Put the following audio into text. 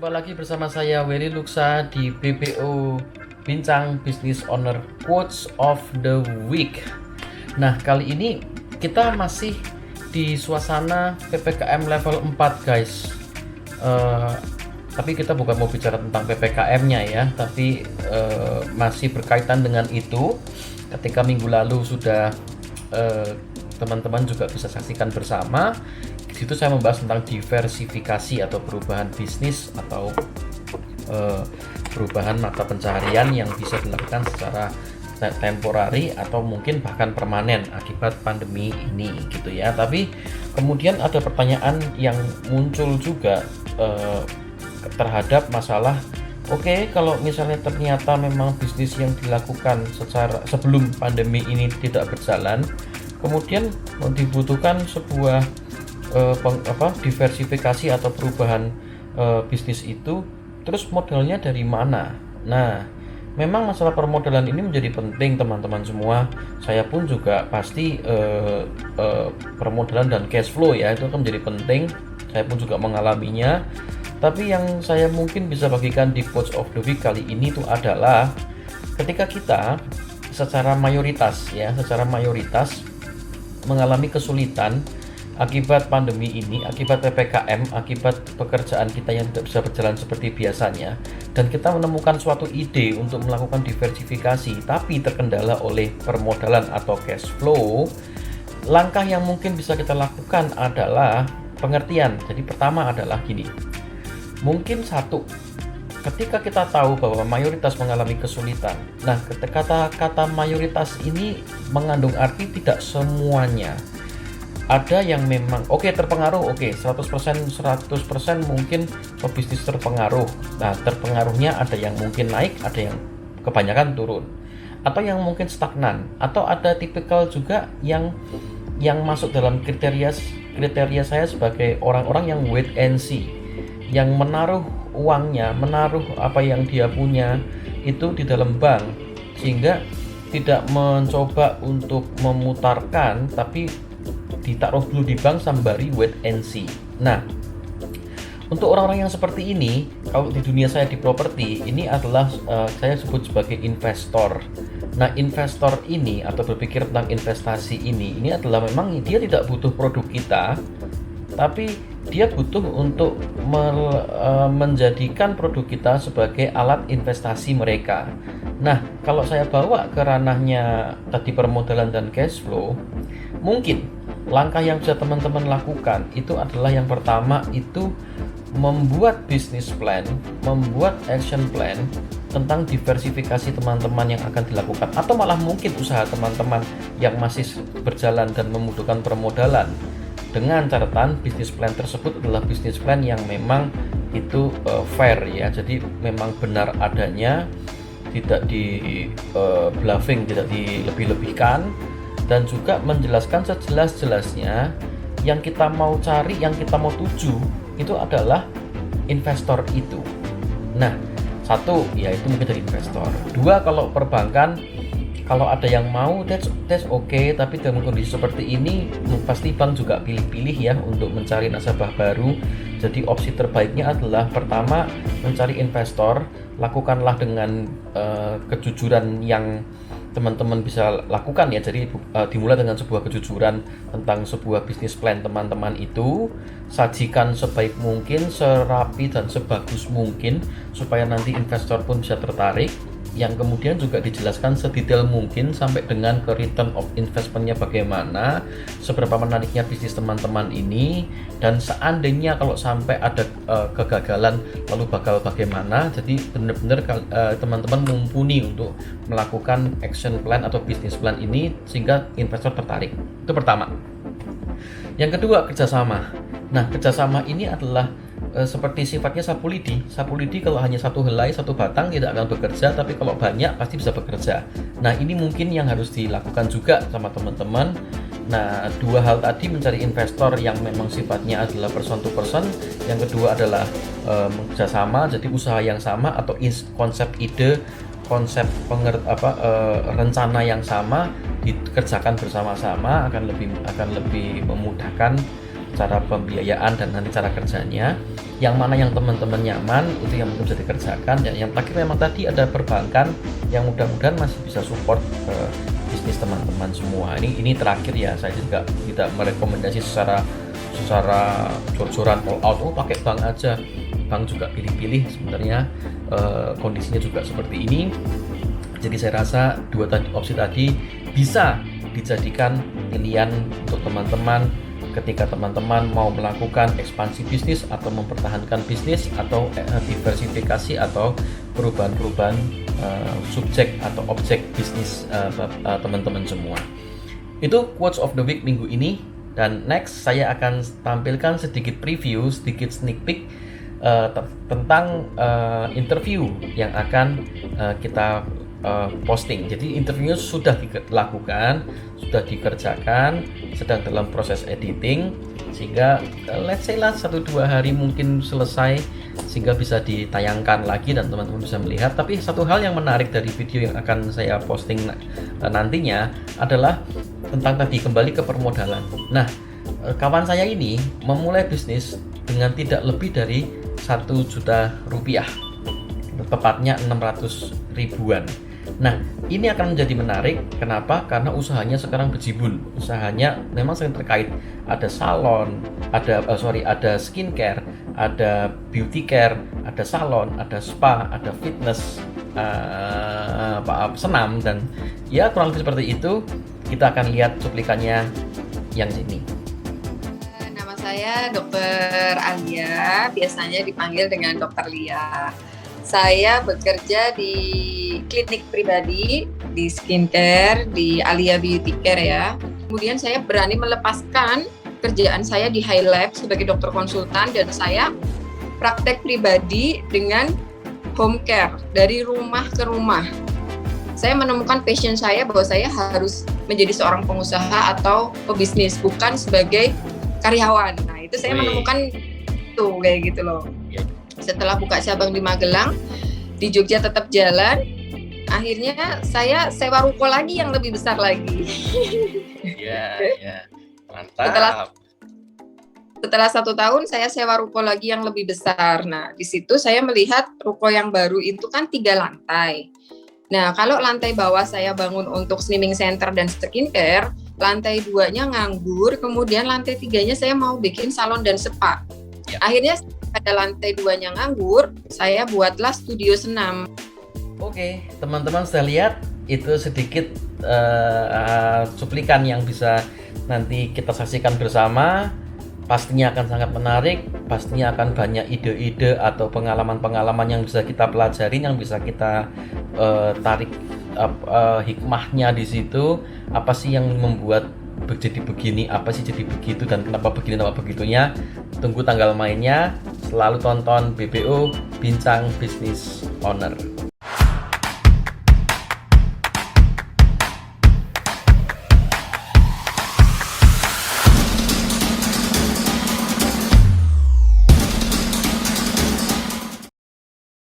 jumpa lagi bersama saya Willy Luksa di BPO Bincang Business Owner Quotes of the Week. Nah, kali ini kita masih di suasana PPKM level 4 guys. Tapi kita bukan mau bicara tentang PPKM-nya ya, tapi masih berkaitan dengan itu. Ketika minggu lalu sudah teman-teman juga bisa saksikan bersama. Di situ saya membahas tentang diversifikasi atau perubahan bisnis atau perubahan mata pencaharian yang bisa dilakukan secara temporari atau mungkin bahkan permanen akibat pandemi ini gitu ya. Tapi kemudian ada pertanyaan yang muncul juga terhadap masalah kalau misalnya ternyata memang bisnis yang dilakukan secara sebelum pandemi ini tidak berjalan, kemudian dibutuhkan sebuah diversifikasi atau perubahan bisnis itu, terus modalnya dari mana? Nah, memang masalah permodalan ini menjadi penting teman-teman semua. Saya pun juga pasti permodalan dan cash flow ya, itu akan menjadi penting. Saya pun juga mengalaminya. Tapi yang saya mungkin bisa bagikan di Quotes of the Week kali ini itu adalah ketika kita secara mayoritas mengalami kesulitan akibat pandemi ini, akibat PPKM, akibat pekerjaan kita yang tidak bisa berjalan seperti biasanya, dan kita menemukan suatu ide untuk melakukan diversifikasi tapi terkendala oleh permodalan atau cash flow. Langkah yang mungkin bisa kita lakukan adalah pengertian. Jadi pertama adalah gini, mungkin ketika kita tahu bahwa mayoritas mengalami kesulitan. Nah, kata mayoritas ini mengandung arti tidak semuanya. Ada yang memang terpengaruh, 100% mungkin pebisnis terpengaruh. Nah, terpengaruhnya ada yang mungkin naik, ada yang kebanyakan turun, atau yang mungkin stagnan, atau ada tipikal juga yang masuk dalam kriteria saya sebagai orang-orang yang wait and see, yang menaruh uangnya, menaruh apa yang dia punya itu di dalam bank, sehingga tidak mencoba untuk memutarkan, tapi ditaruh dulu di bank sembari wait and see. Nah, untuk orang-orang yang seperti ini, kalau di dunia saya di properti, ini adalah saya sebut sebagai investor. Nah, investor ini atau berpikir tentang investasi ini adalah memang dia tidak butuh produk kita, tapi dia butuh untuk menjadikan produk kita sebagai alat investasi mereka. Nah, kalau saya bawa ke ranahnya tadi permodalan dan cash flow, mungkin langkah yang bisa teman-teman lakukan itu adalah yang pertama itu membuat business plan, membuat action plan tentang diversifikasi teman-teman yang akan dilakukan, atau malah mungkin usaha teman-teman yang masih berjalan dan membutuhkan permodalan, dengan catatan bisnis plan tersebut adalah bisnis plan yang memang itu fair ya, jadi memang benar adanya, tidak di bluffing, tidak dilebih-lebihkan, dan juga menjelaskan sejelas-jelasnya yang kita mau cari, yang kita mau tuju itu adalah investor itu. Nah, satu ya itu mungkin dari investor. Dua, kalau perbankan, kalau ada yang mau that's okay, tapi dalam kondisi seperti ini pasti bank juga pilih-pilih ya untuk mencari nasabah baru. Jadi opsi terbaiknya adalah pertama mencari investor, lakukanlah dengan kejujuran yang teman-teman bisa lakukan ya. Jadi dimulai dengan sebuah kejujuran tentang sebuah bisnis plan teman-teman itu, sajikan sebaik mungkin, serapi dan sebagus mungkin supaya nanti investor pun bisa tertarik, yang kemudian juga dijelaskan sedetail mungkin sampai dengan ke return of investment-nya bagaimana, seberapa menariknya bisnis teman-teman ini, dan seandainya kalau sampai ada kegagalan lalu bakal bagaimana. Jadi benar-benar teman-teman mumpuni untuk melakukan action plan atau bisnis plan ini sehingga investor tertarik. Itu pertama. Yang kedua, kerjasama. Nah, kerjasama ini adalah seperti sifatnya sapu lidi. Sapu lidi kalau hanya satu helai, satu batang tidak akan bekerja, tapi kalau banyak pasti bisa bekerja. Nah, ini mungkin yang harus dilakukan juga sama teman-teman. Nah, dua hal tadi, mencari investor yang memang sifatnya adalah person to person, yang kedua adalah kerjasama, jadi usaha yang sama atau konsep ide, konsep rencana yang sama dikerjakan bersama-sama akan lebih memudahkan cara pembiayaan dan nanti cara kerjanya. yang mana yang teman-teman nyaman itu yang mungkin bisa dikerjakan. Dan yang terakhir memang tadi ada perbankan yang mudah-mudahan masih bisa support bisnis teman-teman semua. Ini terakhir ya, saya juga tidak merekomendasi secara jor-joran all out, pakai bank aja. Bank juga pilih-pilih sebenarnya, kondisinya juga seperti ini. Jadi saya rasa dua opsi tadi bisa dijadikan pilihan untuk teman-teman ketika teman-teman mau melakukan ekspansi bisnis atau mempertahankan bisnis atau diversifikasi atau perubahan-perubahan subjek atau objek bisnis teman-teman semua. Itu quotes of the week minggu ini. Dan next saya akan tampilkan sedikit preview, sedikit sneak peek tentang interview yang akan kita posting. Jadi interviewnya sudah dilakukan, sudah dikerjakan, sedang dalam proses editing, sehingga let's say lah 1-2 hari mungkin selesai, sehingga bisa ditayangkan lagi dan teman-teman bisa melihat. Tapi satu hal yang menarik dari video yang akan saya posting nantinya adalah tentang tadi kembali ke permodalan. Nah, kawan saya ini memulai bisnis dengan tidak lebih dari 1 juta rupiah, tepatnya 600 ribuan. Nah, ini akan menjadi menarik. Kenapa? Karena usahanya sekarang bejibun. Usahanya memang sering terkait. Ada salon, ada skincare, ada beauty care, ada salon, ada spa, ada fitness, senam, dan ya kurang lebih seperti itu. Kita akan lihat cuplikannya yang sini. Nama saya Dr. Alia, biasanya dipanggil dengan Dr. Lia. Saya bekerja di klinik pribadi, di skincare, di Alia Beauty Care ya. Kemudian saya berani melepaskan kerjaan saya di High Lab sebagai dokter konsultan, dan saya praktek pribadi dengan home care, dari rumah ke rumah. Saya menemukan passion saya bahwa saya harus menjadi seorang pengusaha atau pebisnis, bukan sebagai karyawan. Nah, itu saya menemukan itu kayak gitu loh. Setelah buka cabang di Magelang, di Jogja tetap jalan, akhirnya saya sewa ruko lagi yang lebih besar lagi. Iya, mantap. Setelah 1 tahun saya sewa ruko lagi yang lebih besar. Nah, di situ saya melihat ruko yang baru itu kan 3 lantai. Nah, kalau lantai bawah saya bangun untuk slimming center dan skincare, lantai 2-nya nganggur, kemudian lantai 3-nya saya mau bikin salon dan spa. Ya. Akhirnya pada lantai 2-nya nganggur, saya buatlah studio senam. Oke, teman-teman sudah lihat itu sedikit cuplikan yang bisa nanti kita saksikan bersama. Pastinya akan sangat menarik, pastinya akan banyak ide-ide atau pengalaman-pengalaman yang bisa kita pelajari, yang bisa kita tarik hikmahnya di situ. Apa sih yang membuat jadi begini, apa sih jadi begitu, dan kenapa begini, kenapa begitunya. Tunggu tanggal mainnya. Selalu tonton BBO Bincang Business Owner.